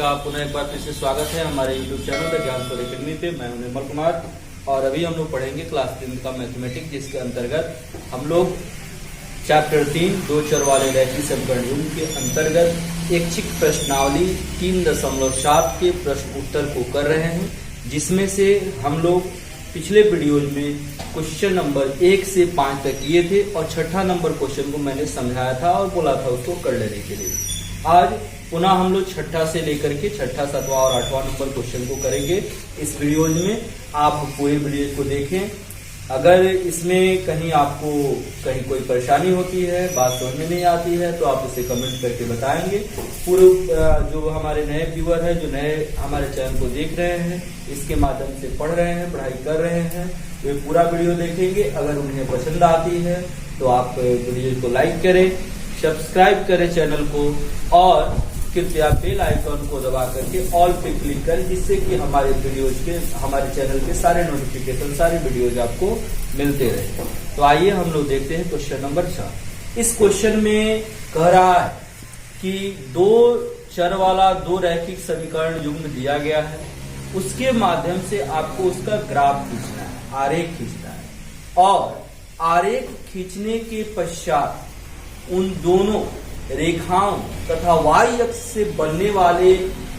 का पुनः एक बार फिर से स्वागत है हमारे YouTube चैनल द ज्ञान स्वर अकेडमी पे। मैं हूं निर्मल कुमार और अभी हम लोग पढ़ेंगे क्लास 3 का मैथमेटिक्स, जिसके अंतर्गत हम लोग चैप्टर 3 दो चर वाले रैखिक समीकरण युग्म के अंतर्गत ऐच्छिक प्रश्नावली 3.7 के प्रश्न उत्तर को कर रहे हैं, जिसमें से हम लोग पिछले वीडियोज में क्वेश्चन नंबर 1 से 5 तक किए थे और छठा नंबर क्वेश्चन को मैंने समझाया था और बोला था उसको कर लेने के लिए। आज पुनः हम लोग छठा से लेकर के छठा, सातवां और आठवां नंबर क्वेश्चन को करेंगे इस वीडियोज में। आप पूरे वीडियो को देखें। अगर इसमें कहीं आपको कहीं कोई परेशानी होती है, बात समझ में नहीं आती है, तो आप इसे कमेंट करके बताएंगे। पूरे जो हमारे नए व्यूअर हैं, जो नए हमारे चैनल को देख रहे हैं, इसके माध्यम से पढ़ रहे हैं, पढ़ाई कर रहे हैं, वे पूरा वीडियो देखेंगे। अगर उन्हें पसंद आती है तो आप वीडियो को लाइक करें, सब्सक्राइब करें चैनल को और कृपया बेल आइकन को दबा करके ऑल पे क्लिक करें, जिससे कि हमारे वीडियोज के, हमारे चैनल के सारे नोटिफिकेशन, सारे वीडियोज आपको मिलते रहे। तो आइए हम लोग देखते हैं क्वेश्चन नंबर 6। इस क्वेश्चन में कह रहा है कि दो चर वाला दो रैखिक समीकरण युग्म दिया गया है, उसके माध्यम से आपको उसका ग्राफ खींचना है, आरेख खींचना है। और आरेख खींचने के पश्चात उन दोनों रेखाओं तथा y अक्ष से बनने वाले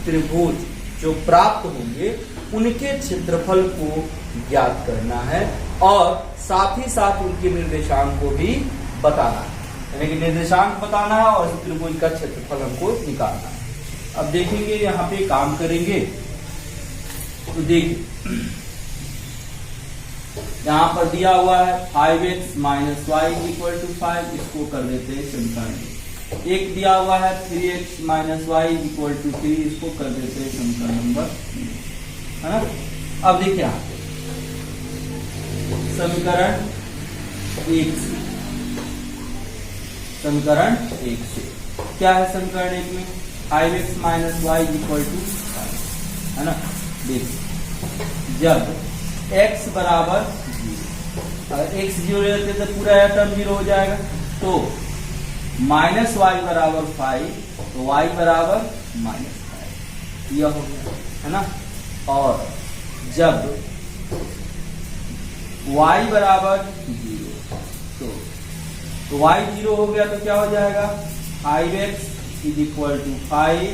त्रिभुज जो प्राप्त होंगे, उनके क्षेत्रफल को ज्ञात करना है और साथ ही साथ उनके निर्देशांक को भी बताना है। यानी कि निर्देशांक बताना है और त्रिभुज का क्षेत्रफल हमको निकालना है। अब देखेंगे, यहाँ पे काम करेंगे तो देखिए, यहाँ पर दिया हुआ है 5x - y = 5, इसको कर देते हैं समीकरण। एक दिया हुआ है 3x - y = 3, इसको कर देते हैं समीकरण नंबर, है ना। अब देखिए यहाँ पे समीकरण 1 से, समीकरण 1 से क्या है? समीकरण 1 में 5x - y = 5, है ना। देखिए, जब x बराबर 0, अगर x 0 रहते तो पूरा टर्म 0 हो जाएगा, तो -y बराबर 5, तो y बराबर -5, यह हो गया, है ना। और जब y बराबर 0, तो y 0 हो गया तो क्या हो जाएगा? 5x = 5,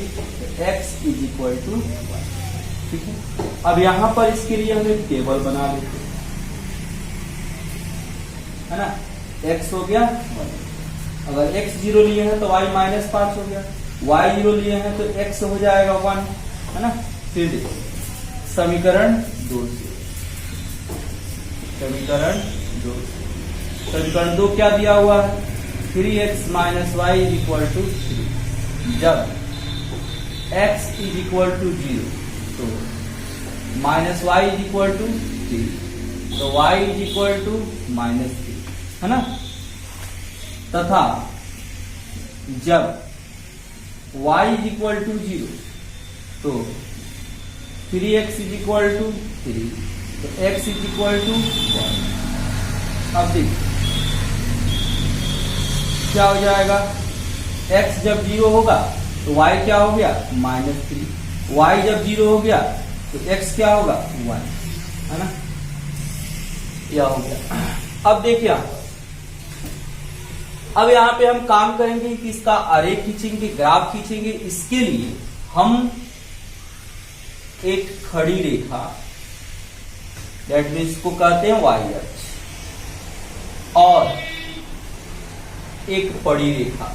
x = 1, ठीक है। अब यहां पर इसके लिए हम एक टेबल बना लेते हैं, है ना। x हो गया 1, अगर x 0 लिए हैं तो y -5 हो गया, y 0 लिए हैं तो x हो जाएगा 1, है ना। फिर देखिए समीकरण 2 से, समीकरण 2 से, समीकरण 2 क्या दिया हुआ है? 3x - y = 3, जब x = 0 तो -y = 3, तो y = -3, है ना। तथा जब y = 0 तो 3x = 3, तो x = 1। अब देखिए क्या हो जाएगा? x जब 0 होगा तो y क्या हो गया? -3, y जब 0 हो गया तो x क्या होगा? 1, है ना। यह हो गया। अब देखिए, अब यहाँ पे हम काम करेंगे कि इसका आरेख खींचेंगे, ग्राफ खींचेंगे। इसके लिए हम एक खड़ी रेखा, दैट मीन्स इसको कहते हैं y अक्ष, और एक पड़ी रेखा,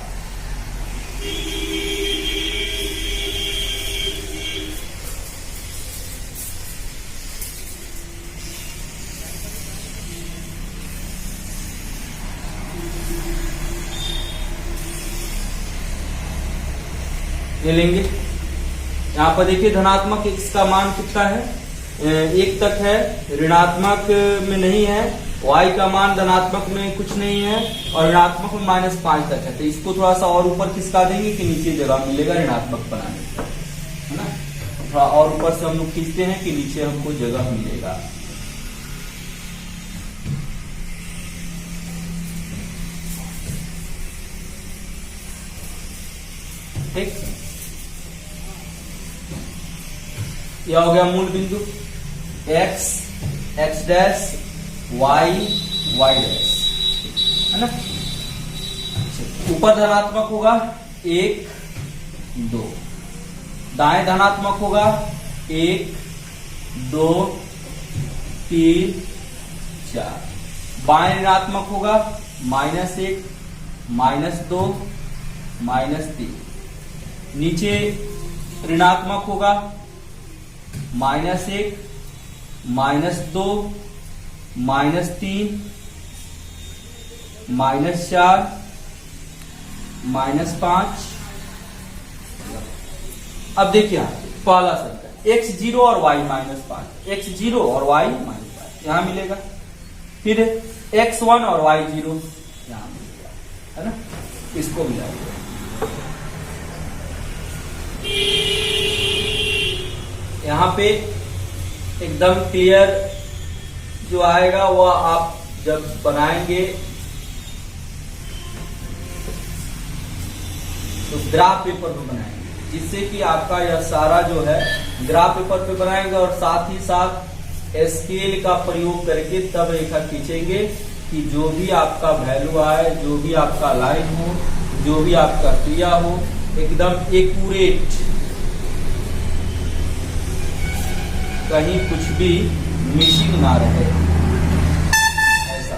ले लेंगे। यहाँ पर देखिए धनात्मक x का मान कितना है? 1 तक है, ऋणात्मक में नहीं है, y का मान धनात्मक में कुछ नहीं है और ऋणात्मक में -5 तक है। तो इसको थोड़ा सा और ऊपर खिसका देंगे कि नीचे जगह मिलेगा ऋणात्मक बनाने का, है ना। थोड़ा और ऊपर से हम लोग खींचते हैं कि नीचे हमको जगह मिलेगा। ठीक, यह हो गया मूल बिंदु x, x dash, y, y dash, है ना। ऊपर धनात्मक होगा 1, 2, दाएं धनात्मक होगा 1, 2, 3, 4, बाएं ऋणात्मक होगा -1, -2, -3, नीचे ऋणात्मक होगा -1, -2, -3, -4, -5। अब देखिए पहला समीकरण x0 और y -5, x0 और y -5 यहां मिलेगा, फिर x1 और y0 यहां मिलेगा, है ना। इसको मिलाइए, यहां पे एकदम क्लियर जो आएगा वह आप जब बनाएंगे तो ग्राफ पेपर पे बनाएंगे, जिससे कि आपका यह सारा जो है ग्राफ पेपर पे बनाएंगे और साथ ही साथ स्केल का प्रयोग करके तब रेखा खींचेंगे कि जो भी आपका वैल्यू आए, जो भी आपका लाइन हो, जो भी आपका क्रिया हो, एकदम एक्यूरेट, कहीं कुछ भी मिसिंग ना रहे, ऐसा।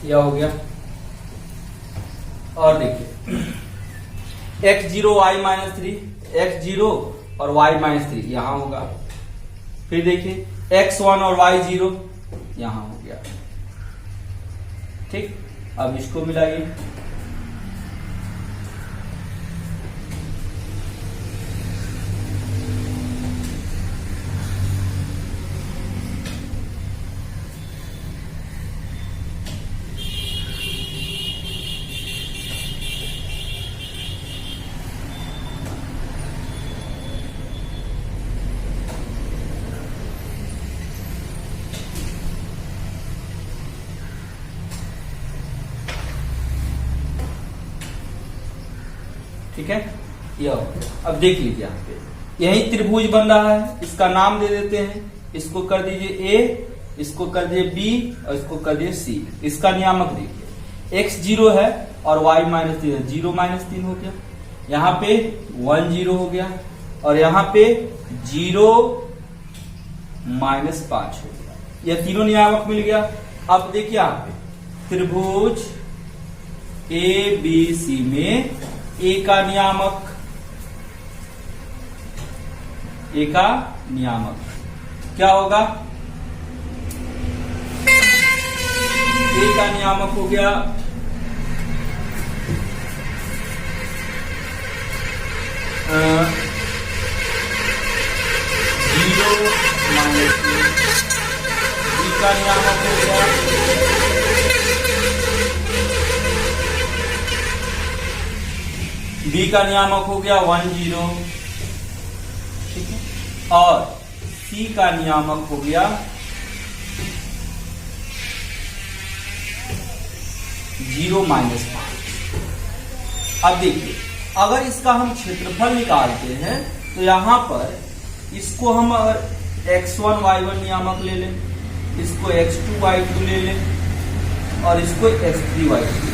यह हो गया। और देखिए x0 y -3, x0 और y -3 यहां होगा, फिर देखिए x1 और y0 यहां हो गया, ठीक। अब इसको मिलाइए, ठीक है। यह अब देख लीजिए यहाँ पे यही त्रिभुज बन रहा है, इसका नाम दे देते हैं, इसको कर दीजिए A, इसको कर दीजिए B और इसको कर दीजिए C। इसका नियामक देखिए x0 है और y -3 है, 0 -3 हो गया, यहाँ पे 1 0 हो गया और यहाँ पे 0 -5 हो गया, यह तीनों नियामक मिल गया। अब देखिए यहाँ पे त्रिभुज ABC में A का नियामक, A का नियामक क्या होगा? A का नियामक हो गया 0 -3, B का नियामक हो गया B का नियामक हो गया 1 0, ठीक है, और C का नियामक हो गया 0 -5। अब देखिए अगर इसका हम क्षेत्रफल निकालते हैं तो यहां पर इसको हम अगर x1 y1 नियामक ले लें, इसको x2 y2 ले लें और इसको x3 y3।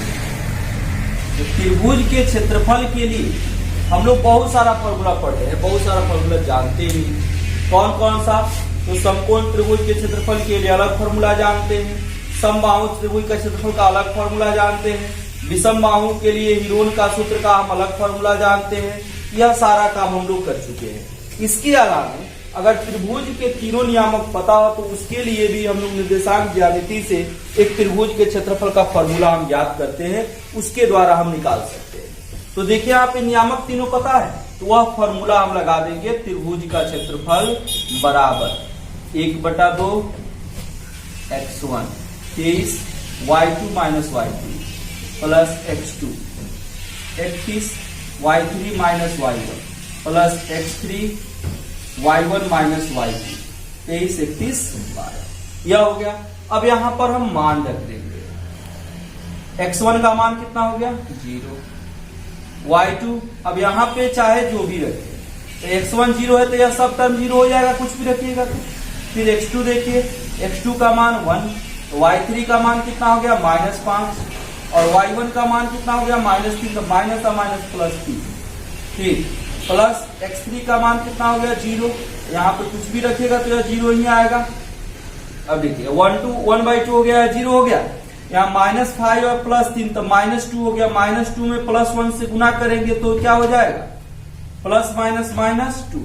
तो त्रिभुज के क्षेत्रफल के लिए हम लोग बहुत सारा फॉर्मूला पढ़े हैं, बहुत सारा फॉर्मूला जानते ही। कौन कौन सा? तो समकोण त्रिभुज के क्षेत्रफल के लिए अलग फॉर्मूला जानते हैं, समबाहु त्रिभुज का क्षेत्रफल का अलग फॉर्मूला जानते हैं, विषम बाहु के लिए हीरोन का सूत्र का हम अलग फॉर्मूला जानते हैं। यह सारा काम हम लोग कर चुके हैं। इसके अलावा अगर त्रिभुज के तीनों नियामक पता हो तो उसके लिए भी हम लोग निर्देशांक ज्यामिति से एक त्रिभुज के क्षेत्रफल का फॉर्मूला हम याद करते हैं, उसके द्वारा हम निकाल सकते हैं। तो देखिए यहाँ पे नियामक तीनों पता है, तो वह फॉर्मूला हम लगा देंगे। त्रिभुज का क्षेत्रफल बराबर 1/2 x1 23 y2 minus y3 plus x2 31 y3 minus y1 plus x3 y1 minus y2 23 31 12। यह हो गया। अब यहां पर हम मान रख देंगे। x1 का मान कितना हो गया 0, y2 अब यहां पे चाहे जो भी रखे, तो x1 0 है तो यह सब टर्म 0 हो जाएगा, कुछ भी रखिएगा तो। फिर x2 देखिए, x2 का मान 1, तो y3 का मान कितना हो गया -5 और y1 का मान कितना हो गया -3, तो माइनस और माइनस प्लस 3। ठीक, प्लस x3 का मान कितना हो गया 0, यहाँ पे कुछ भी रखिएगा तो यह 0 ही आएगा। अब देखिए 1/2 हो गया, 0 हो गया। यहाँ -5 और +3 तो -2 हो गया। -2 में +1 से गुना करेंगे तो क्या हो जाएगा प्लस माइनस -2,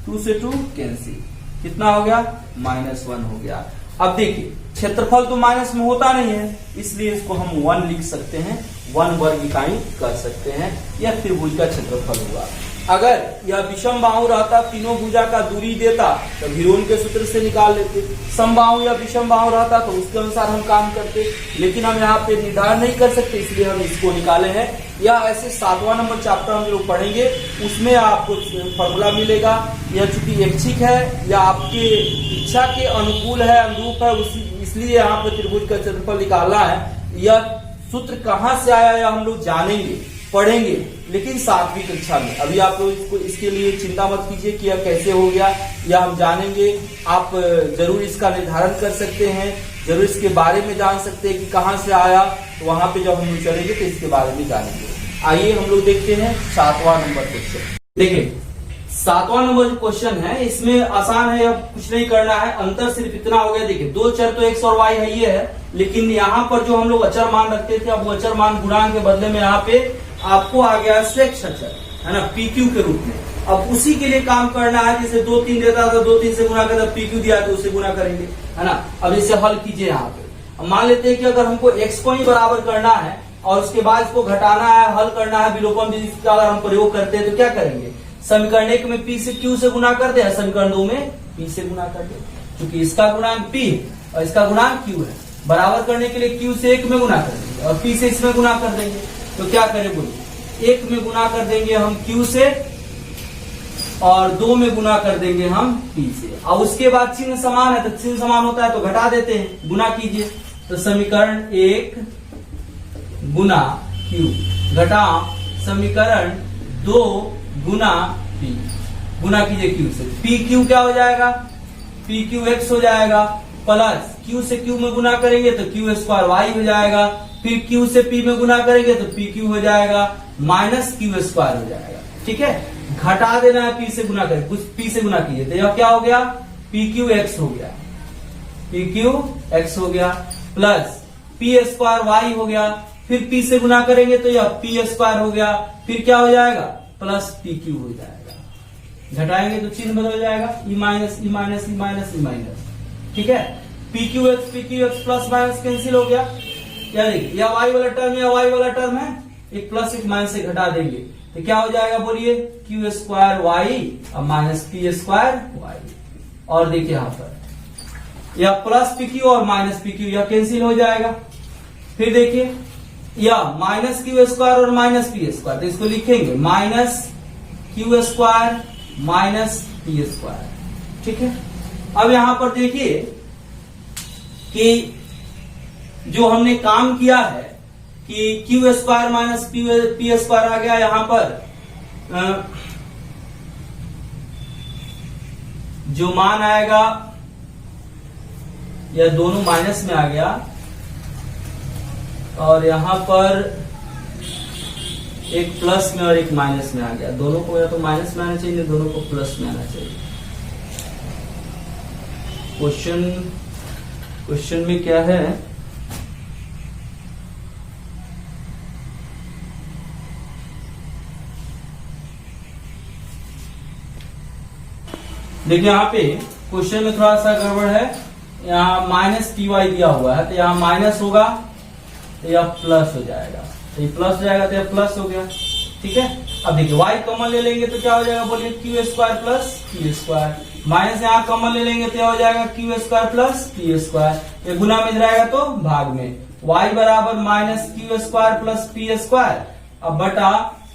2 से 2 कैंसिल, कितना हो गया -1 हो गया। अब देखिए क्षेत्रफल तो माइनस में होता नहीं है, इसलिए इसको हम 1 लिख सकते हैं, 1 वर्ग इकाई कर सकते हैं। यह त्रिभुज का क्षेत्रफल हुआ। अगर यह विषम बाहु रहता, तीनों भुजा का दूरी देता, तो हीरोन के सूत्र से निकाल लेते। समबाहु या विषम बाहु रहता तो उसके अनुसार हम काम करते, लेकिन हम यहाँ पे निर्धारण नहीं कर सकते, इसलिए हम इसको निकाले हैं। या ऐसे 7वां नंबर चैप्टर हम लोग पढ़ेंगे, उसमें आपको फॉर्मूला मिलेगा। यह चूंकि ऐच्छिक है या आपके इच्छा के अनुकूल है, अनुरूप है, इसलिए यहाँ पे त्रिभुज का क्षेत्रफल निकालना है। यह सूत्र कहाँ से आया या हम लोग जानेंगे, पढ़ेंगे, लेकिन 7वीं कक्षा में। अभी आप लोग इसको इसके लिए चिंता मत कीजिए कि यह कैसे हो गया, या हम जानेंगे। आप जरूर इसका निर्धारण कर सकते हैं, जरूर इसके बारे में जान सकते हैं कि कहाँ से आया, तो वहां पे जब हम लोग चलेंगे तो इसके बारे में जानेंगे। आइए हम लोग देखते हैं 7वां नंबर क्वेश्चन। देखिए 7वां नंबर जो क्वेश्चन है इसमें आसान है, अब कुछ नहीं करना है, अंतर सिर्फ इतना हो गया। देखिए दो चर तो x और y है, ये है, लेकिन यहाँ पर जो हम लोग अचर मान रखते थे, अब वो अचर मान गुणांक के बदले में यहाँ पे आपको आ गया स्वेच्छ अचर, है ना, PQ के रूप में। अब उसी के लिए काम करना है, जैसे 2 3 देता था, 2 3 से गुना करता, PQ दिया तो उससे गुना करेंगे, है ना। अब इसे हल कीजिए। यहाँ पे अब मान लेते हैं कि अगर हमको x को ही बराबर करना है और उसके बाद इसको घटाना है, हल करना है, विलोपन विधि का अगर हम प्रयोग करते हैं तो क्या करेंगे, समीकरण 1 में P से Q से गुना कर दे, समीकरण 2 में P से गुना कर दे। क्योंकि इसका गुणांक P और इसका गुणांक Q है, बराबर करने के लिए Q से 1 में गुना कर देंगे और P से इसमें गुना कर देंगे। तो क्या करें बोलिए, 1 में गुना कर देंगे हम Q से और 2 में गुना कर देंगे हम P से। और उसके बाद चिन्ह समान है, तो चिन्ह समान होता है तो घटा देते हैं, गुना कीजिए। तो समीकरण 1 गुना Q घटा समीकरण 2 गुना P, गुना कीजिए Q से। PQ क्या हो जाएगा, PQX हो जाएगा, प्लस Q से Q में गुना करेंगे तो Q² हो जाएगा, फिर Q से P में गुना करेंगे तो PQ हो जाएगा, माइनस Q² हो जाएगा। ठीक है, घटा देना है, P से गुना करें, कुछ P से गुना कीजिए तो यह क्या हो गया, PQX हो गया, PQX हो गया, प्लस P² हो गया, फिर P से गुना करेंगे तो यह P² हो गया, फिर क्या हो जाएगा प्लस PQ हो जाएगा। घटाएंगे तो चिन्ह बदल जाएगा, E minus E minus E minus E minus. ठीक है, PQX प्लस माइनस कैंसिल हो गया। क्या देखिए, या y वाला टर्म या y वाला टर्म है, एक प्लस एक माइनस से घटा देंगे तो क्या हो जाएगा बोलिए, Q² y और माइनस P² y। और देखिए यहाँ पर यह प्लस PQ और माइनस PQ यह कैंसिल हो जाएगा। फिर देखिए या माइनस Q² और माइनस P², तो इसको लिखेंगे माइनस Q² माइनस P²। ठीक है, अब यहां पर देखिए कि जो हमने काम किया है कि Q² माइनस P² आ गया, यहां पर जो मान आएगा यह दोनों माइनस में आ गया, और यहां पर एक प्लस में और एक माइनस में आ गया। दोनों को या तो माइनस में आना चाहिए, दोनों को प्लस में आना चाहिए। क्वेश्चन में क्या है, देखिए यहाँ पे क्वेश्चन में थोड़ा सा गड़बड़ है, यहाँ माइनस टी वाई दिया हुआ है, तो यहाँ माइनस होगा तो यह प्लस हो जाएगा, तो ये प्लस हो जाएगा तो यह प्लस हो गया। ठीक है, अब देखिए y कॉमन ले लेंगे तो क्या हो जाएगा, बोलिए Q square plus Q square, minus यहाँ कॉमन ले लेंगे तो क्या हो जाएगा, Q square plus T square, ये गुना में जाएगा तो भाग में, y बराबर minus Q square plus P square, अब बटा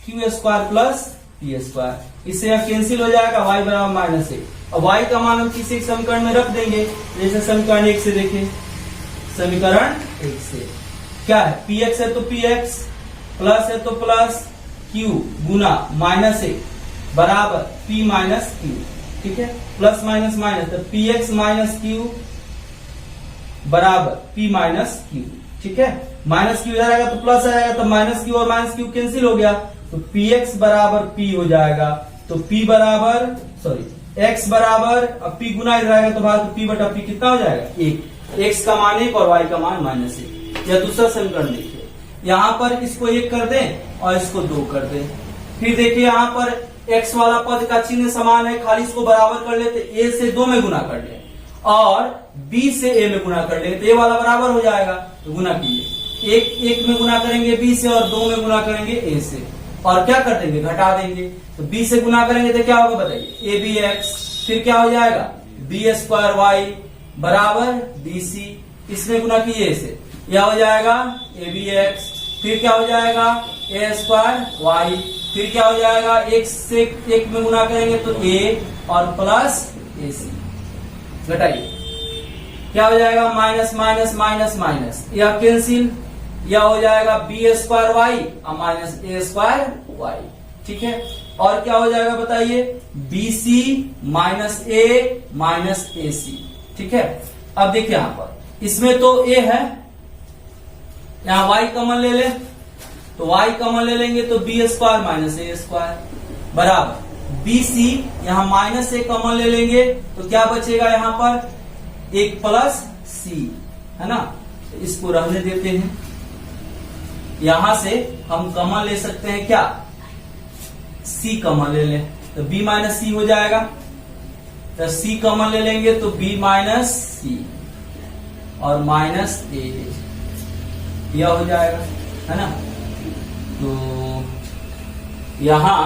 Q square plus P square, इससे यह कैंसिल हो जाएगा, y बराबर माइनस 1। अब y का मान हम किसी समीकरण में रख देंगे, जैसे समीकरण 1 से देखें, समीकरण 1 से क्या है, px है तो px, प्लस है तो प्लस q गुना माइनस 1 बराबर p माइनस q। ठीक है, प्लस माइनस माइनस, तो px माइनस q बराबर p माइनस q। ठीक है, माइनस q इधर आएगा तो प्लस आएगा, तो माइनस q और माइनस q कैंसिल हो गया, तो px बराबर p हो जाएगा, तो p बराबर x बराबर, अब p गुना इधर आएगा तो भाग, तो p बटा p कितना हो जाएगा, 1, x का मान 1 और y का मान माइनस 1। यह दूसरा समीकरण देखिए, यहाँ पर इसको 1 कर दें और इसको 2 कर दें, फिर देखिए यहाँ पर x वाला पद का चिन्ह समान है, खाली इसको बराबर कर लेते, a से 2 में गुना कर लें और b से a में गुना कर लेंगे तो a वाला बराबर हो जाएगा, तो गुना कीजिए, एक में गुना करेंगे b से और 2 में गुना करेंगे a से, और क्या कर देंगे, घटा देंगे, तो b से गुना करेंगे तो क्या होगा बताइए, ए बी एक्स, फिर क्या हो जाएगा, बी स्क्वायर वाई बराबर बी सी, इसमें गुना कीजिए इसे, यह हो जाएगा ए बी एक्स, फिर क्या हो जाएगा ए स्क्वायर वाई, फिर क्या हो जाएगा, एक से एक में गुना करेंगे तो ए और प्लस ए सी, घटाइए क्या हो जाएगा, माइनस माइनस माइनस माइनस, यह कैंसिल, यह हो जाएगा बी स्क्वायर वाई और माइनस ए स्क्वायर वाई। ठीक है, और क्या हो जाएगा बताइए, बी सी माइनस ए माइनस ए सी। ठीक है, अब देखिए यहाँ पर इसमें तो a है, यहाँ y कॉमन ले ले, तो y कॉमन ले लेंगे तो B square minus A square बराबर बी सी, यहाँ माइनस ए कॉमन ले लेंगे तो क्या बचेगा, यहाँ पर एक प्लस सी है ना, तो इसको रहने देते हैं, यहां से हम कॉमन ले सकते हैं क्या, c कॉमन ले लें तो b माइनस सी हो जाएगा, तो c कॉमन ले लेंगे तो b माइनस सी और माइनस ए, यह हो जाएगा है ना, तो यहां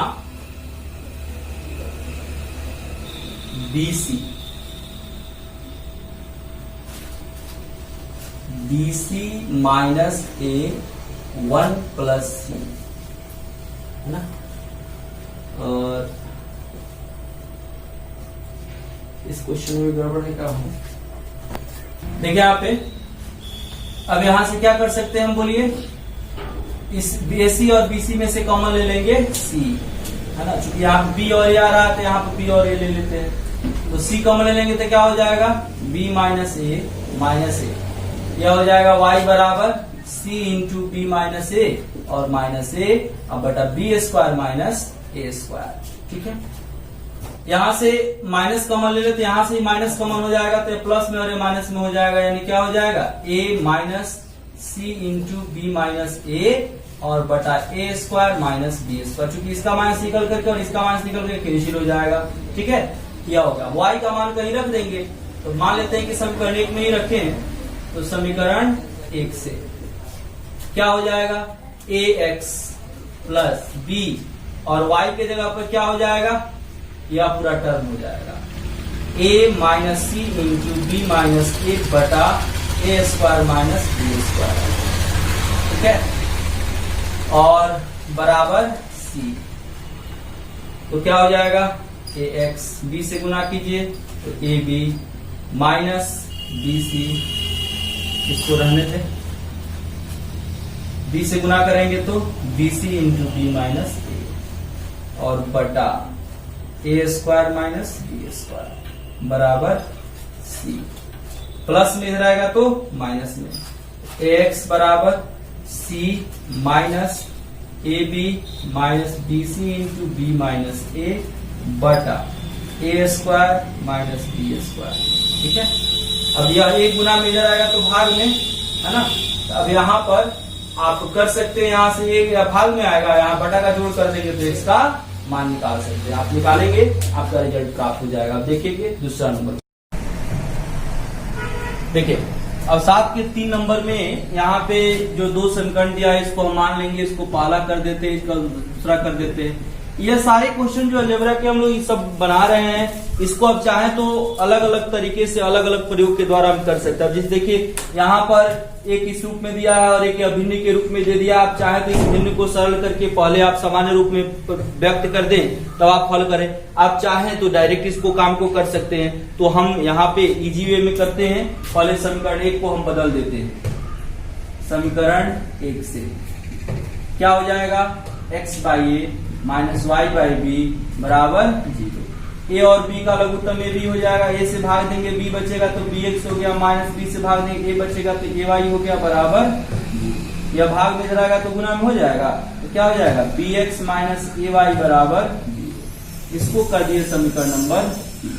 बी सी माइनस ए 1 प्लस सी है ना, और इस क्वेश्चन में गड़बड़ है क्या हो, देखिए यहाँ पे, अब यहां से क्या कर सकते हैं हम, बोलिए इस BC और BC में से कॉमन ले लेंगे C है ना, चूंकि यहाँ B और A आ रहा है तो यहाँ पे B और A ले लेते हैं, तो C कॉमन ले लेंगे तो क्या हो जाएगा, B माइनस ए माइनस ए, यह हो जाएगा y बराबर c into B minus A और माइनस ए अब बटा B square minus A square. ठीक है, यहां से माइनस कॉमन ले लेते, तो यहां से माइनस कॉमन हो जाएगा तो प्लस में और माइनस में हो जाएगा, यानी क्या हो जाएगा, a minus C into B minus A और बटा A square minus B square, चूंकि इसका माइनस निकल करके और इसका माइनस निकल करके कैंसिल हो जाएगा। ठीक है, क्या होगा, y का मान कहीं रख देंगे, तो मान लेते हैं कि समीकरण 1 में ही रखे हैं, तो समीकरण 1 से क्या हो जाएगा, ए एक्स प्लस बी और y के जगह पर क्या हो जाएगा, यह पूरा टर्म हो जाएगा, a minus C into B minus A बटा A square minus B square. ठीक है, और बराबर c, तो क्या हो जाएगा, ए एक्स, बी से गुना कीजिए तो A B minus B C, इसको रहने थे, बी से गुना करेंगे तो B C into B minus A और बटा A square minus B square बराबर सी, प्लस में इधर आएगा तो माइनस में, ए एक्स बराबर C minus A B minus B C into B minus A बटा A square minus B square. ठीक है, अब यह एक गुना में इधर आएगा तो भाग में है ना, तो अब यहाँ पर आप कर सकते हैं, यहाँ से एक या भाग में आएगा, यहाँ बटा का जोड़ कर देंगे तो एक्स का मान निकाल सकते हैं। आप निकालेंगे आपका रिजल्ट प्राप्त हो जाएगा। अब देखिए दूसरा नंबर, देखिए अब 7 के 3 नंबर में यहाँ पे जो 2 समीकरण दिया है इसको हम मान लेंगे, इसको पहला कर देते हैं, इसका दूसरा कर देते हैं। ये सारे क्वेश्चन जो अलजेब्रा के हम लोग ये सब बना रहे हैं, इसको अब चाहे तो अलग अलग तरीके से अलग अलग प्रयोग के द्वारा हम कर सकते हैं। अब जैसे देखिए यहाँ पर एक इस रूप में दिया है और एक अभिन्न के रूप में दे दिया। आप चाहे तो इस भिन्न को सरल करके पहले आप सामान्य रूप में व्यक्त कर दें, तब आप हल करें। आप चाहें तो डायरेक्ट इसको काम को कर सकते हैं। तो हम यहाँ पे इजी वे में करते हैं। पहले समीकरण 1 को हम बदल देते हैं। समीकरण 1 से क्या हो जाएगा, x by a minus y by b बराबर 0। ए और बी का लघुत्तम ए बी हो जाएगा। ए से भाग देंगे बी बचेगा तो बी एक्स हो गया, माइनस बी से भाग देंगे ए बचेगा तो ए वाई हो गया बराबर 0। यह भाग में जाएगा तो गुना में हो जाएगा, तो क्या हो जाएगा बी एक्स माइनस ए वाई बराबर 0। इसको कर दिए समीकरण नंबर 3,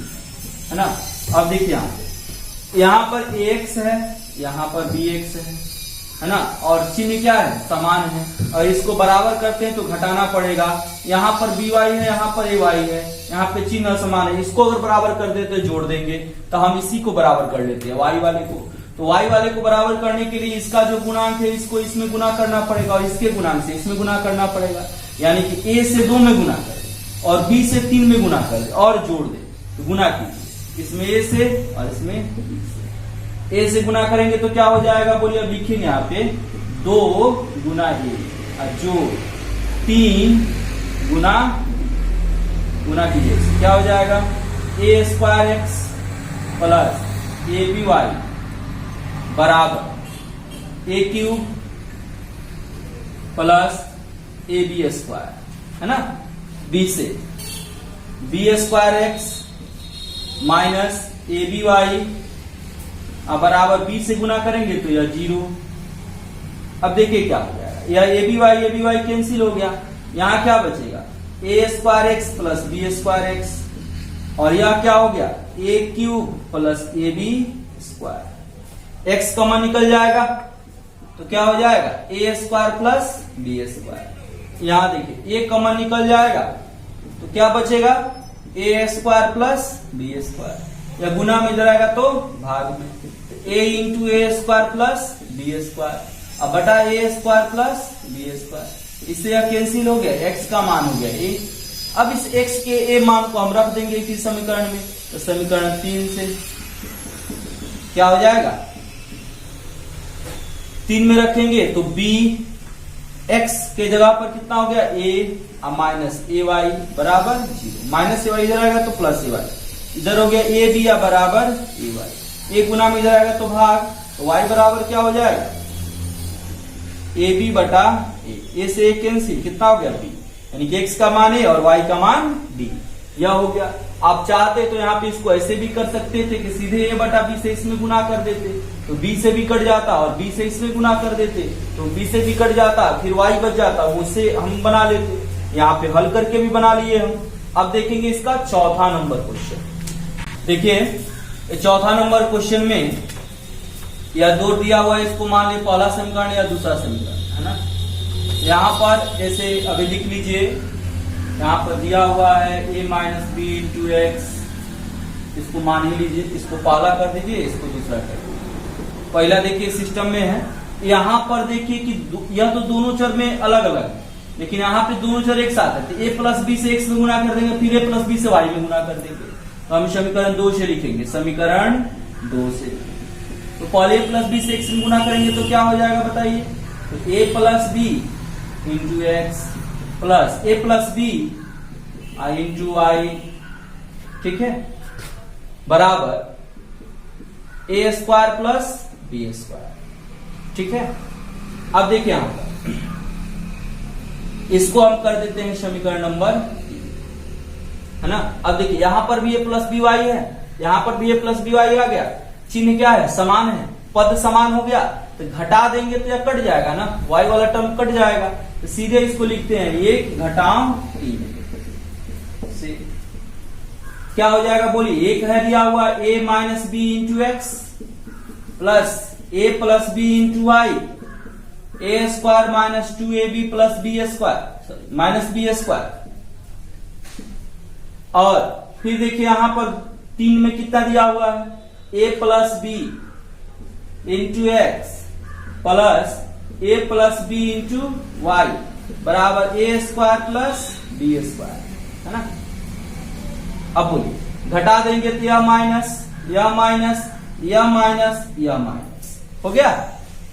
है ना। अब देखिए यहाँ पर ए एक्स है, यहाँ पर बी एक्स है ना, और चिन्ह क्या है, समान है। और इसको बराबर करते हैं तो घटाना पड़ेगा। यहाँ पर बी वाई है, यहाँ पर ए वाई है, यहाँ पे चिन्ह समान है। इसको अगर बराबर कर देते हैं जोड़ देंगे तो हम इसी को बराबर कर लेते हैं वाई वाले को। तो वाई वाले को बराबर करने के लिए इसका जो गुणांक है इसको इसमें गुना करना पड़ेगा और इसके गुणांक से इसमें गुना करना पड़ेगा। यानी कि ए से 2 में गुना करें और बी से 3 में गुना करें और जोड़ दें, तो गुना कीजिए इसमें ए से और इसमें बी से। ए से गुना करेंगे तो क्या हो जाएगा, बोलिए। अब लिखेंगे यहाँ पे 2 गुना ए जो 3 गुना कीजिए, क्या हो जाएगा A square X plus A B Y बराबर A cube plus A B square, है ना। बी से B square X minus A B Y बराबर बी से गुना करेंगे तो यह 0। अब देखिए क्या हो जाएगा, यह ए बी वाई कैंसिल हो गया। यहाँ क्या बचेगा, A square X plus B square X, और यह क्या हो गया A cube plus A B square. X common निकल जाएगा तो क्या हो जाएगा A square plus B square. यहाँ देखिए ए कॉमन निकल जाएगा तो क्या बचेगा A square plus B square. या गुना में जाएगा तो भाग में, A into A square plus B square अब बटा A square plus B square. इससे यह कैंसिल हो गया, एक्स का मान हो गया ए। अब इस एक्स के ए मान को हम रख देंगे इस समीकरण में, तो समीकरण 3 से क्या हो जाएगा, 3 में रखेंगे तो बी एक्स के जगह पर कितना हो गया ए माइनस ए वाई बराबर 0। माइनस ए वाई इधर आएगा तो प्लस ए वाई, इधर हो गया ए बी या बराबर ए वाई। ए गुना में इधर आएगा तो भाग, तो वाई बराबर क्या हो जाएगा ए बी बटा ए से ए कैंसिल, कितना हो गया बी, यानी कि एक्स का मान ए और वाई का मान डी। यह हो गया। आप चाहते तो यहाँ पे इसको ऐसे भी कर सकते थे कि सीधे ए बटा बी से इसमें गुना कर देते, तो बी से भी कट जाता, और बी से इसमें गुना कर देते तो बी से भी कट जाता, फिर वाई बच जाता, उससे हम बना लेते। यहाँ पे हल करके भी बना लिए हम। अब देखेंगे इसका चौथा नंबर क्वेश्चन। देखिए चौथा नंबर क्वेश्चन में यह 2 दिया हुआ है, इसको मान ली पहला समीकरण या दूसरा समीकरण, है ना। यहाँ पर जैसे अभी लिख लीजिए, यहाँ पर दिया हुआ है a minus b into x, इसको मान ही लीजिए, इसको पहला कर दीजिए, इसको दूसरा कर दीजिए। पहला देखिए सिस्टम में है, यहाँ पर देखिए कि यह तो दोनों चर में अलग अलग है, लेकिन यहाँ पे दोनों चर एक साथ है। तो a प्लस बी से एक्स में गुना कर देंगे, फिर a प्लस बी से वाई में गुना कर देंगे, तो हम समीकरण 2 से लिखेंगे। समीकरण 2 से तो पहले a प्लस बी से एक्स में गुना करेंगे तो क्या हो जाएगा बताइए, तो a plus B into x plus A plus B I into I, ठीक है, बराबर ए स्क्वायर प्लस बी स्क्वायर, ठीक है। अब देखिए यहां पर इसको हम कर देते हैं समीकरण नंबर 3, है ना। अब देखिए यहां पर भी ए प्लस बी वाई है, यहां पर भी ए प्लस बी वाई आ गया, चिन्ह क्या है, समान है, पद समान हो गया, तो घटा देंगे तो यह कट जाएगा ना, वाई वाला टर्म कट जाएगा, तो सीधे इसको लिखते हैं 1 घटाव 3 से क्या हो जाएगा, बोलिए। एक है दिया हुआ a minus b into x plus A plus B into y, a square minus 2ab plus B square, minus B square, और फिर देखिए यहां पर 3 में कितना दिया हुआ है, a plus B into x plus a plus B into Y बराबर ए स्क्वायर प्लस बी स्क्वायर, है ना। अब बोलिए घटा देंगे तो यह माइनस, यह माइनस, यह माइनस, यह माइनस हो गया।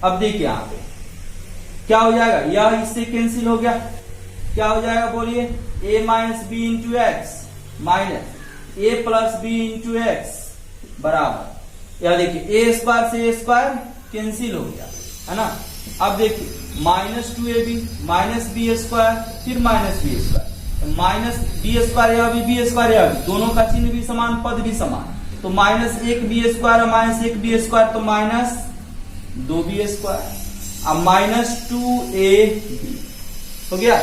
अब देखिए यहां पे क्या हो जाएगा, यह इससे कैंसिल हो गया, क्या हो जाएगा बोलिए, a minus b into x minus A plus B into x बराबर, यह देखिए ए स्क्वायर से ए स्क्वायर कैंसिल हो गया, है ना। अब देखिए minus 2ab minus B square फिर minus B square, minus B square या बी स्क्वायर या दोनों का चिन्ह भी समान, पद भी समान, तो minus 1b square minus 1b square तो माइनस 2b स्क्वायर, अब माइनस 2ab हो गया।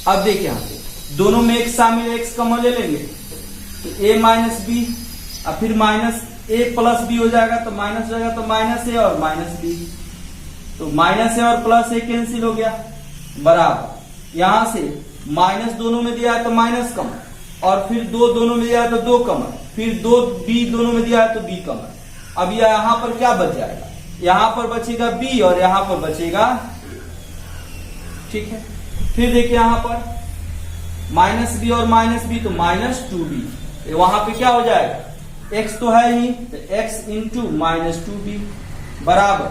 अब देखिए यहां पे दोनों में x शामिल है, x कॉमन ले लेंगे तो a माइनस बी, अब फिर माइनस a प्लस बी हो जाएगा तो माइनस हो जाएगा, तो माइनस a और माइनस b, तो माइनस a और प्लस a कैंसिल हो गया बराबर, यहां से माइनस दोनों में दिया है तो माइनस कमन, और फिर 2 दोनों में दिया है तो 2 कमन, फिर 2b दोनों में दिया है तो b कमन। अब यहां पर क्या बच जाएगा, यहां पर बचेगा b और यहां पर बचेगा, ठीक है। फिर देखिए यहां पर माइनस बी और माइनस बी तो माइनस 2b, वहां पे क्या हो जाएगा, x तो है ही तो x इंटू माइनस 2b बराबर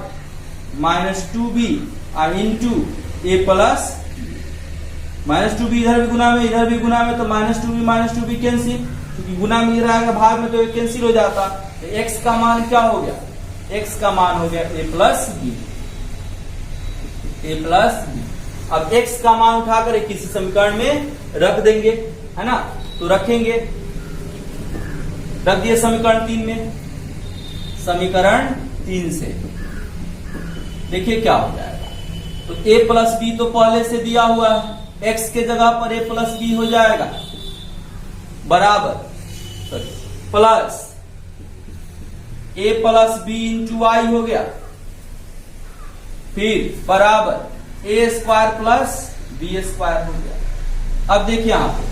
माइनस 2b और इंटू ए प्लस माइनस 2b, इधर भी गुना में इधर भी गुना में, तो माइनस 2b कैंसिल, क्योंकि गुना में इधर आएगा भाग में तो ये कैंसिल हो जाता, तो x का मान क्या हो गया, x का मान हो गया a plus b, a plus b. अब x का मान उठाकर किसी समीकरण में रख देंगे, है ना, तो रखेंगे, रख दिए समीकरण 3 में, समीकरण 3 से देखिए क्या हो जाएगा, तो a प्लस बी तो पहले से दिया हुआ है, x के जगह पर a प्लस बी हो जाएगा बराबर plus a plus B into Y हो गया, फिर बराबर ए स्क्वायर प्लस बी स्क्वायर हो गया। अब देखिए यहां पे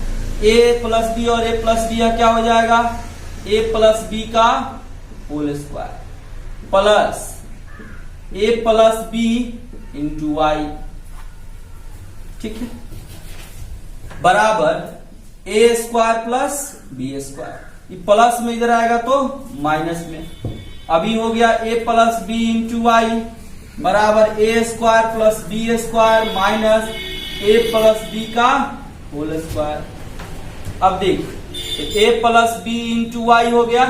a प्लस बी और a प्लस बी क्या हो जाएगा, a प्लस बी का whole square plus a plus B into y, ठीक है, बराबर ए स्क्वायर प्लस बी स्क्वायर, ये प्लस में इधर आएगा तो माइनस में, अभी हो गया a plus B into Y बराबर ए square plus B square minus ए प्लस बी का होल स्क्वायर। अब देखिए A plus B into Y हो गया,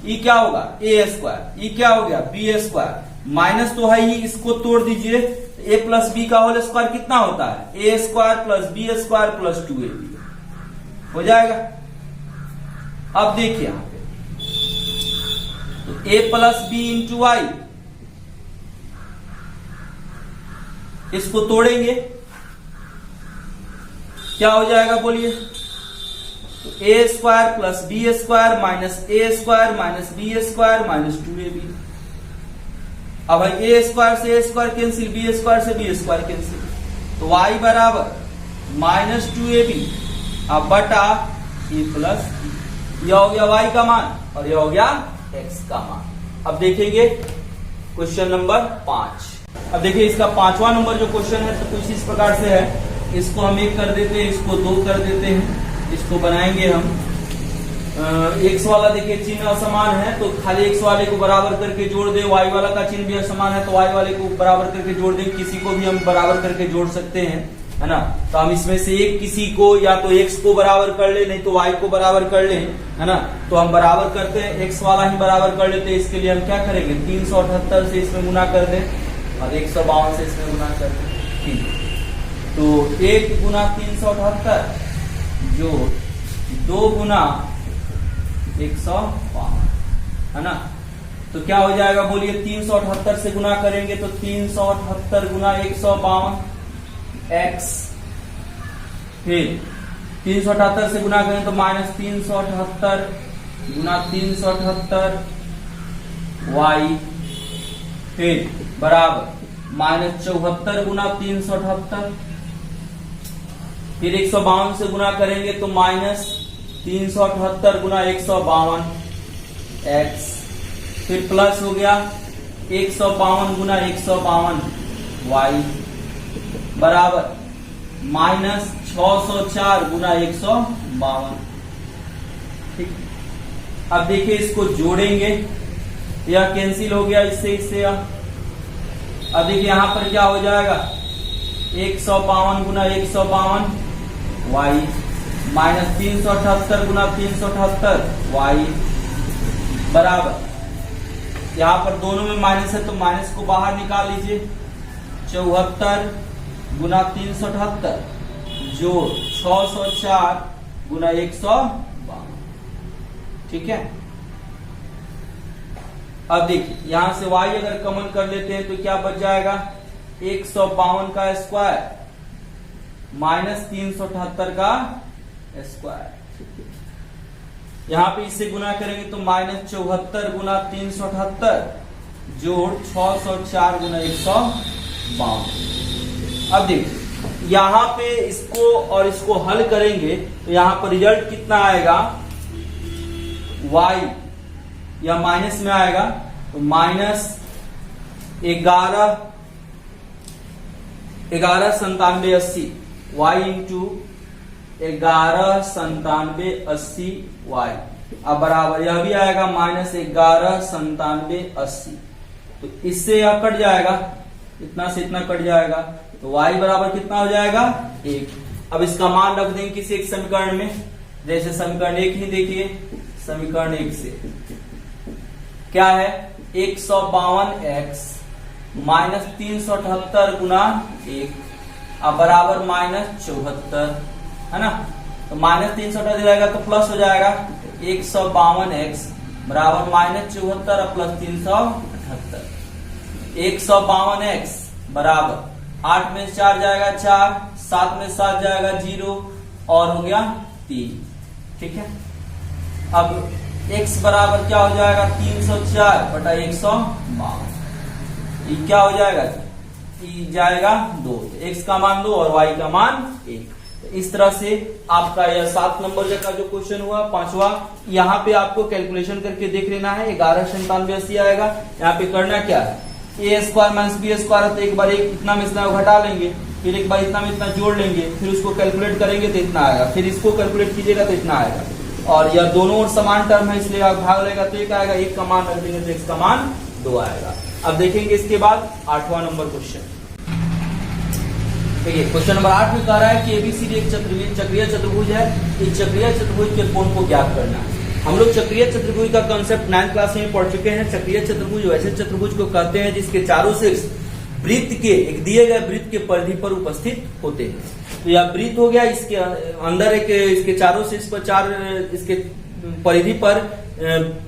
ये क्या होगा ए स्क्वायर, ये क्या हो गया बी स्क्वायर, माइनस तो है ही, इसको तोड़ दीजिए, ए प्लस बी का होल स्क्वायर कितना होता है, A square plus B square plus 2ab हो जाएगा। अब देखिए यहां पे तो A plus B into Y, इसको तोड़ेंगे क्या हो जाएगा बोलिए, तो A square plus B square minus A square minus B square minus 2ab। अब ए स्क्वायर से A square cancel, B square से बी स्क्वायर कैंसिल, तो y बराबर माइनस 2ab अब बटा ए प्लस बी, यह हो गया y का मान और यह हो गया x का मान। अब देखेंगे क्वेश्चन नंबर 5। अब देखिए इसका 5वां नंबर जो क्वेश्चन है तो कुछ इस प्रकार से है, इसको हम 1 कर देते हैं, इसको 2 कर देते हैं, इसको बनाएंगे हम x वाला देखिए चिन्ह असमान है तो खाली x वाले को बराबर करके जोड़ दे, y वाला का चिन्ह भी असमान है तो y वाले को बराबर करके जोड़ दे, किसी को भी हम बराबर करके जोड़ सकते हैं, है ना। तो हम इसमें से एक किसी को या तो x को बराबर कर ले, नहीं तो y को बराबर कर ले, है ना। तो हम बराबर करते हैं, x वाला ही बराबर कर लेते हैं, इसके लिए हम क्या करेंगे 378 से इसमें गुना कर दें और 152 से इसमें गुना कर दें, ठीक है। तो 1 गुना 378 जो 2 गुना 152, है ना। तो क्या हो जाएगा बोलिए, 378 से गुना करेंगे तो 378 गुना 152 x, फिर 378 से गुना करें तो माइनस 378 गुना 378 y, फिर बराबर माइनस 74 गुना 378, फिर 152 से गुना करेंगे तो माइनस 378 गुना 152 x, फिर प्लस हो गया 152 गुना 152 y बराबर माइनस 604 गुना 152। ठीक, अब देखिए इसको जोड़ेंगे, यह कैंसिल हो गया इससे इससे। अब देखिए यहां पर क्या हो जाएगा 152 गुना 152 y माइनस 378 गुना 378 y बराबर, यहां पर दोनों में माइनस है तो माइनस को बाहर निकाल लीजिए। 74 गुना 378 जोड़ 604 गुना 152। ठीक है, अब देखिए यहां से y अगर कॉमन कर लेते हैं तो क्या बच जाएगा 152 का स्क्वायर माइनस 378 का स्क्वायर। यहां पे इससे गुना करेंगे तो माइनस 74 गुना 378 जोड़ 604 गुना 152। अब देखिए यहां पे इसको और इसको हल करेंगे तो यहां पर रिजल्ट कितना आएगा, y या माइनस में आएगा तो माइनस 119780 y इंटू 119780 y, अब बराबर यह भी आएगा माइनस 119780। तो इससे यह कट जाएगा, इतना से इतना कट जाएगा तो y बराबर कितना हो जाएगा 1। अब इसका मान रख देंगे किसी एक समीकरण में, जैसे समीकरण 1 ही देखिए, समीकरण 1 से क्या है 152x माइनस 378 गुना 1 अब बराबर माइनस 74 है ना, तो माइनस 378 जाएगा तो प्लस हो जाएगा 152x बराबर माइनस 74 प्लस 378। 152x बराबर 8 में 4 जाएगा 4, 7 में 7 जाएगा 0 और हो गया 3। ठीक है, अब x बराबर क्या हो जाएगा 304 बटा 152, क्या हो जाएगा जाएगा 2, x का मान 2 और y का मान 1। इस तरह से आपका यह 7 नंबर का जो क्वेश्चन हुआ, पांचवा, यहाँ पे आपको कैलकुलेशन करके देख लेना है। 119780 आएगा। यहाँ पे करना क्या है, A square minus B square है तो एक बार इतना में इतना घटा लेंगे, फिर एक बार इतना में इतना जोड़ लेंगे, फिर उसको कैलकुलेट करेंगे तो इतना आएगा, फिर इसको कैलकुलेट कीजिएगा तो इतना आएगा। और यह दोनों और समान टर्म है इसलिए आप भाग लेगा तो एक आएगा, एक का मान रख देंगे तो x का मान 2 आएगा। अब देखेंगे इसके बाद 8वां नंबर क्वेश्चन। देखिए क्वेश्चन नंबर 8 में कह रहा है कि एबीसीडी एक चक्रीय चतुर्भुज है, इस चक्रीय चतुर्भुज के कोण को ज्ञात करना है। हम लोग चक्रीय चतुर्भुज का कंसेप्ट 9th क्लास में पढ़ चुके हैं। चक्रीय चतुर्भुज वैसे चतुर्भुज को कहते हैं जिसके चारों शीर्ष वृत्त के एक दिए गए वृत्त के परिधि पर उपस्थित होते हैं। तो यह वृत्त हो गया, इसके अंदर एक इसके चारों शीर्ष पर चार इसके परिधि पर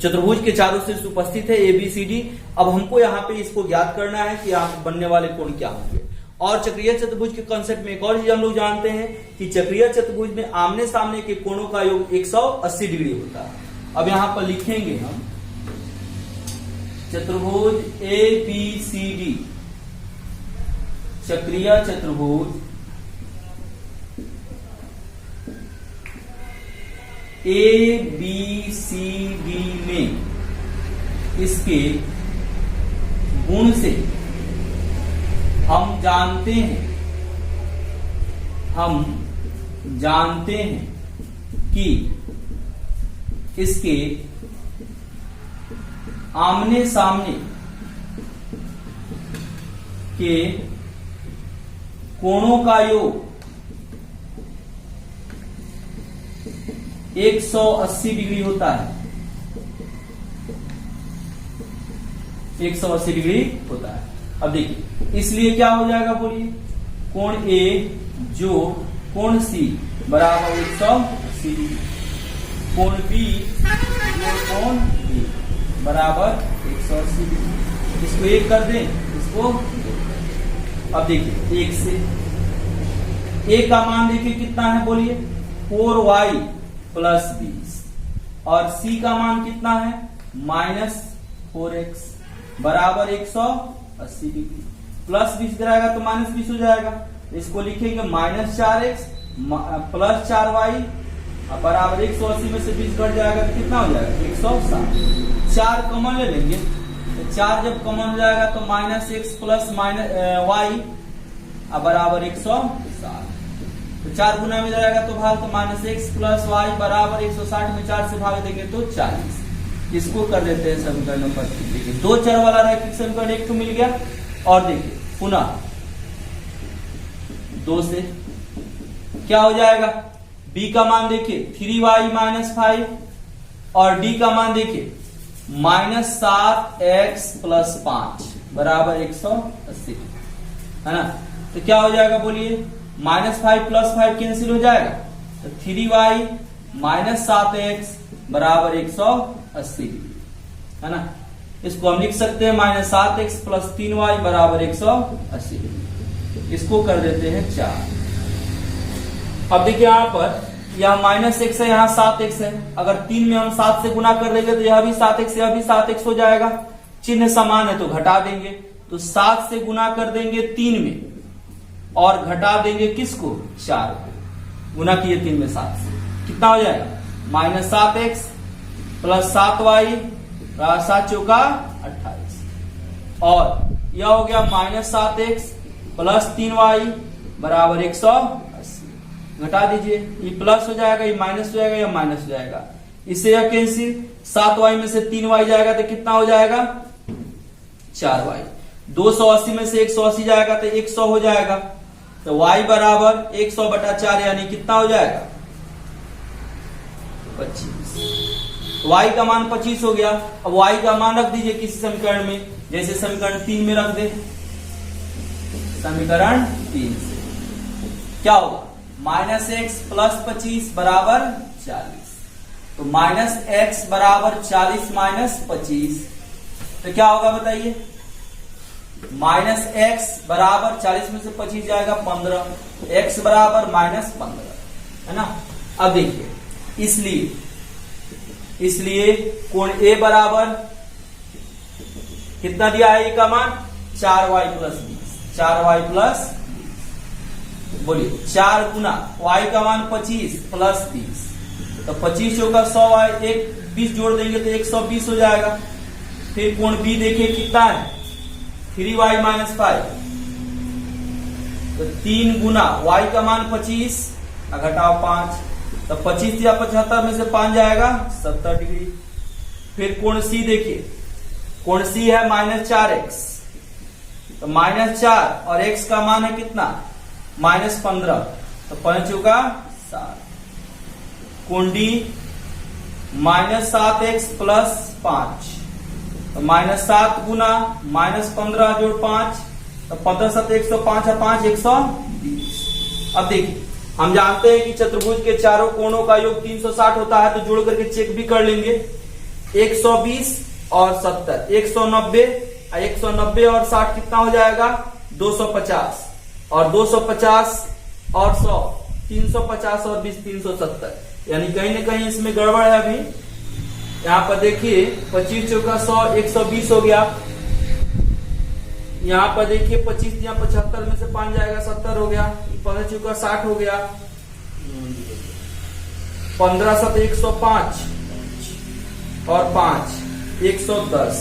चतुर्भुज के चारों शीर्ष उपस्थित है एबीसीडी। अब हमको यहाँ पे इसको ज्ञात करना है कि यहाँ बनने वाले कोण क्या होंगे। और चक्रीय चतुर्भुज के कंसेप्ट में एक और चीज हम लोग जानते हैं कि चक्रीय चतुर्भुज में आमने सामने के कोणों का योग 180 डिग्री होता है। अब यहाँ पर लिखेंगे हम चतुर्भुज एबीसीडी, चक्रीय चतुर्भुज एबीसीडी में इसके गुण से हम जानते हैं कि इसके आमने सामने के कोणों का योग 180 डिग्री होता है, 180 डिग्री होता है। अब देखिए इसलिए क्या हो जाएगा बोलिए, कोण ए जो कोण सी बराबर 180 डिग्री, कोण बी जो कोण ए बराबर 180 डिग्री। इसको एक कर दें, इसको अब देखिए एक से ए का मान देखिए कितना है बोलिए 4y प्लस 20 और सी का मान कितना है माइनस 4x बराबर 180 डिग्री। प्लस 20 कराएगा तो माइनस 20 हो जाएगा, इसको लिखेंगे माइनस 4x प्लस 4y अब बराबर 180 में से 20 घट जाएगा तो कितना हो जाएगा 160। 4 कॉमन ले लेंगे, तो 4 जब कॉमन हो जाएगा तो -x प्लस y अब बराबर 160। तो 4 गुना में जाएगा तो भाग, तो -x प्लस y बराबर 160 में 4 से भाग देंगे तो 40। इसको कर देते हैं समीकरण नंबर 3। देखिए 2 चर वाला रैखिक समीकरण एक तो मिल गया। और देखिए पुनः 2 से क्या हो जाएगा, b का मान देखिए 3y - 5 और d का मान देखिए -7x प्लस 5 बराबर 180 है ना। तो क्या हो जाएगा बोलिए, -5 + 5 कैंसिल हो जाएगा, तो 3y - 7x बराबर 180 है ना। इसको हम लिख सकते हैं -7x प्लस 3y बराबर 180। इसको कर देते हैं 4। अब देखिए यहां पर यह -x है, यहाँ 7x है। अगर 3 में हम 7 से गुना कर देंगे तो यह भी 7x यह भी 7x हो जाएगा। चिन्ह समान है तो घटा देंगे, तो 7 से गुना कर देंगे 3 में और घटा देंगे किसको, 4 को। गुना किए 3 में 7 से, कितना हो जाएगा -7x प्लस 7y 7 चौका 28 और यह हो गया -7x प्लस 3y बराबर 180। घटा दीजिए, ये प्लस हो जाएगा, ये माइनस हो जाएगा, या माइनस हो जाएगा। इससे यह कैंसिल, 7y में से 3y जाएगा तो कितना हो जाएगा 4y। 280 में से 180 जाएगा तो 100 हो जाएगा। तो y बराबर 100/4 यानी कितना हो जाएगा 25। y का मान 25 हो गया। अब y का मान रख दीजिए किसी समीकरण में, जैसे समीकरण 3 में रख दे। समीकरण 3 से क्या होगा, -x प्लस 25 बराबर 40। तो -x बराबर 40 माइनस 25, तो क्या होगा बताइए, -x बराबर 40 में से 25 जाएगा 15, x बराबर -15 है ना। अब देखिए इसलिए कोण A बराबर कितना दिया है, A का मान 4y प्लस 20, 4y प्लस बोलिए 4 गुना y का मान 25 प्लस 30, तो 25 चौका 100y, एक 20 जोड़ देंगे तो 120 हो जाएगा। फिर कोण B देखिए कितना है 3y - 5, तो 3 गुना y का मान 25 घटाओ 5, तो 25 या 75 में से 5 जाएगा 70 डिग्री। फिर कोण C देखिए, कोण C है -4x, तो -4 और x का मान है कितना -15, तो 5 चौका 7। कोण D -7x प्लस 5, तो -7 गुना -15 जोड़ 5, तो 15 7 105 है 5 120। अब देखिए हम जानते हैं कि चतुर्भुज के चारों कोणों का योग 360 होता है, तो जोड़ करके चेक भी कर लेंगे। 120 और 70 190, 190 और 60 कितना हो जाएगा 250, और 250 और 100 350 और 20 370, यानी कहीं ना कहीं इसमें गड़बड़ है। अभी यहाँ पर देखिए 25 चौका 100 120 हो गया। यहाँ पर देखिए 25 या 75 में से 5 जाएगा 70 हो गया, 15 चौका 60 हो गया, 15 7 105 और 5 110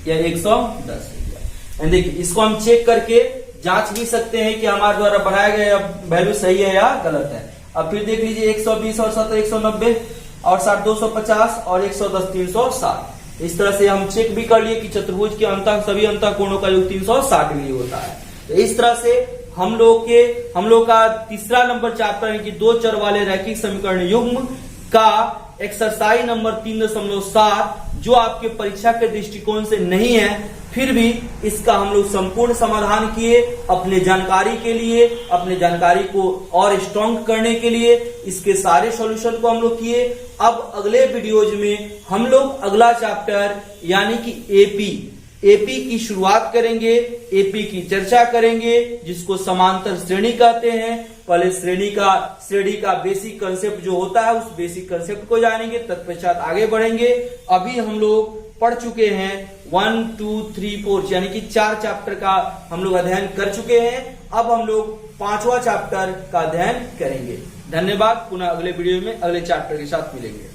या 110 हो गया। देखिए इसको हम चेक करके जांच भी सकते हैं कि हमारे द्वारा बनाया गया वैल्यू सही है या गलत है। अब फिर देख लीजिए 120 और 70 190 और 60 250 और 110 360। इस तरह से हम चेक भी कर लिए कि चतुर्भुज के अंतः सभी अंतः कोणों का योग 360 डिग्री होता है। तो इस तरह से हम लोग का तीसरा नंबर चैप्टर है कि 2 चर वाले रैखिक समीकरण युग्म का एक्सरसाइज नंबर 3.7 जो आपके परीक्षा के दृष्टिकोण से नहीं है, फिर भी इसका हम लोग संपूर्ण समाधान किए अपने जानकारी के लिए, अपने जानकारी को और स्ट्रॉन्ग करने के लिए इसके सारे सॉल्यूशन को हम लोग किए। अब अगले वीडियोज में हम लोग अगला चैप्टर यानी कि एपी की शुरुआत करेंगे, एपी की चर्चा करेंगे, जिसको समांतर श्रेणी कहते हैं। पहले श्रेणी का बेसिक कंसेप्ट जो होता है उस बेसिक कंसेप्ट को जानेंगे, तत्पश्चात आगे बढ़ेंगे। अभी हम लोग पढ़ चुके हैं 1 2 3 4 यानी कि 4 चैप्टर का हम लोग अध्ययन कर चुके हैं। अब हम लोग 5वां चैप्टर का अध्ययन करेंगे। धन्यवाद। पुनः अगले वीडियो में अगले चैप्टर के साथ मिलेंगे।